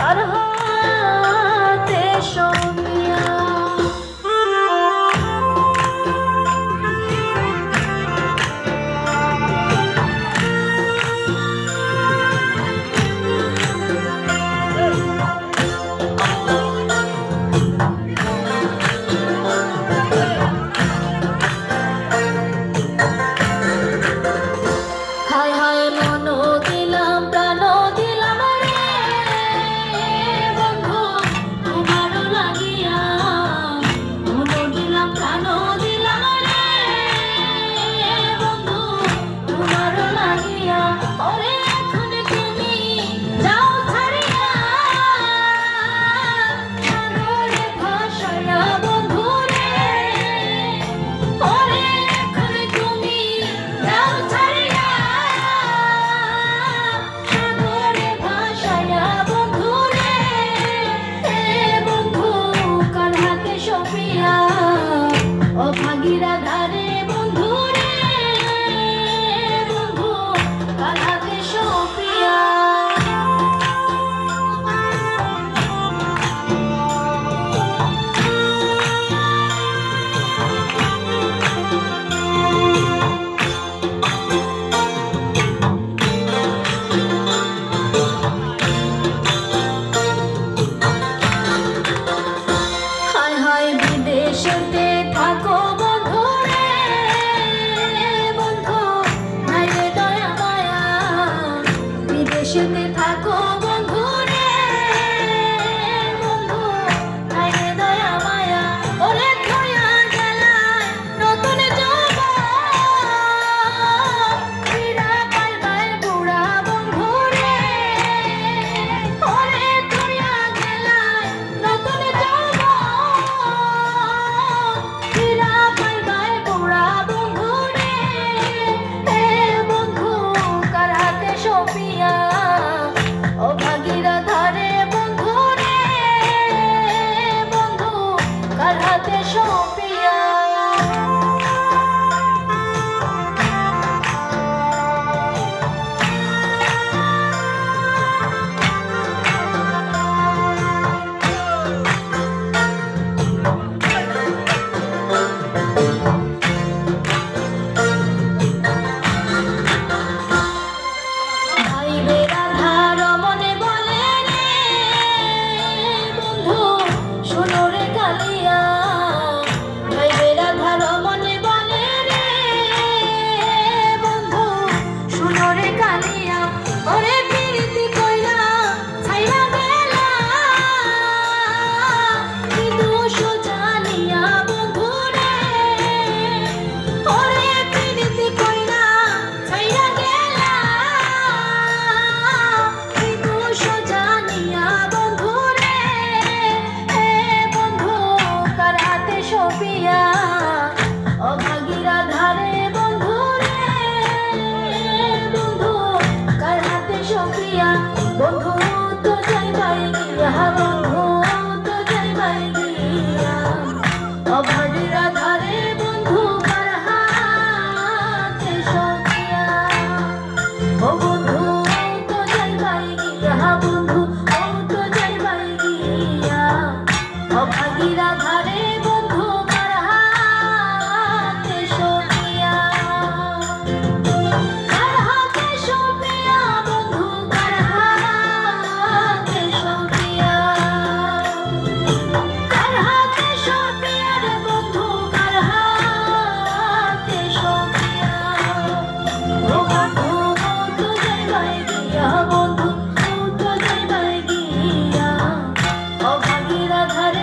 কার হাতে সপিয়া। ভাগিরা ধারে বন্ধু রে, বন্ধু কার হাতে সপিয়া। হায় হায় বিদেশেতে থাকো বন্ধু রে, বন্ধু নাই রে দয়া মায়া। বিদেশেতে থাকো বন্ধু রে, বন্ধু নাই রে দয়া মায়া। ওরে থইয়া গেলায় নতুন যৌবন, ফিরা পাইবাই বুড়া বন্ধু রে। ওরে থইয়া গেলায় নতুন যৌবন, ফিরা পাইবাই বুড়া বন্ধু রে। বন্ধু কার হাতে সপিয়া, ও ভাগিরা ধারে বন্ধু রে, বন্ধু কার হাতে সপিয়া। ভাইবেরা ধার মনে বলে রে, বন্ধু শোনো রে কালিয়া। ভাইবেরা ধার মনে বলে রে, বন্ধু শোনো রে কালিয়া। ওরে প্রীতি কইরা ছাইরা গেলা, কি দোষ জানিয়া বন্ধু রে। ওরে প্রীতি কইরা ছাইরা গেলা, কি দোষ জানিয়া বন্ধু রে। বন্ধু কার হাতে সপিয়া, ও ভাগিরা ধারে বন্ধু রে, বন্ধু কার হাতে সপিয়া। বন্ধু তো যাইবাই গিয়া, বন্ধু তো যাইবাই গিয়া, ও ভাগিরা ধারে বন্ধু কার হাতে সপিয়া। ও বন্ধু তো যাইবাই গিয়া, বন্ধু তো যাইবাই গিয়া, ও ভাগিরা ধারে বন্ধু কার হাতে সপিয়া। কার হাতে সপিয়া, বন্ধু কার হাতে সপিয়া। কার হাতে সপিয়া রে বন্ধু, কার হাতে সপিয়া। ও বন্ধু তো যাইবাই গিয়া, বন্ধু তো যাইবাই গিয়া, ও ভাগিরা ধারে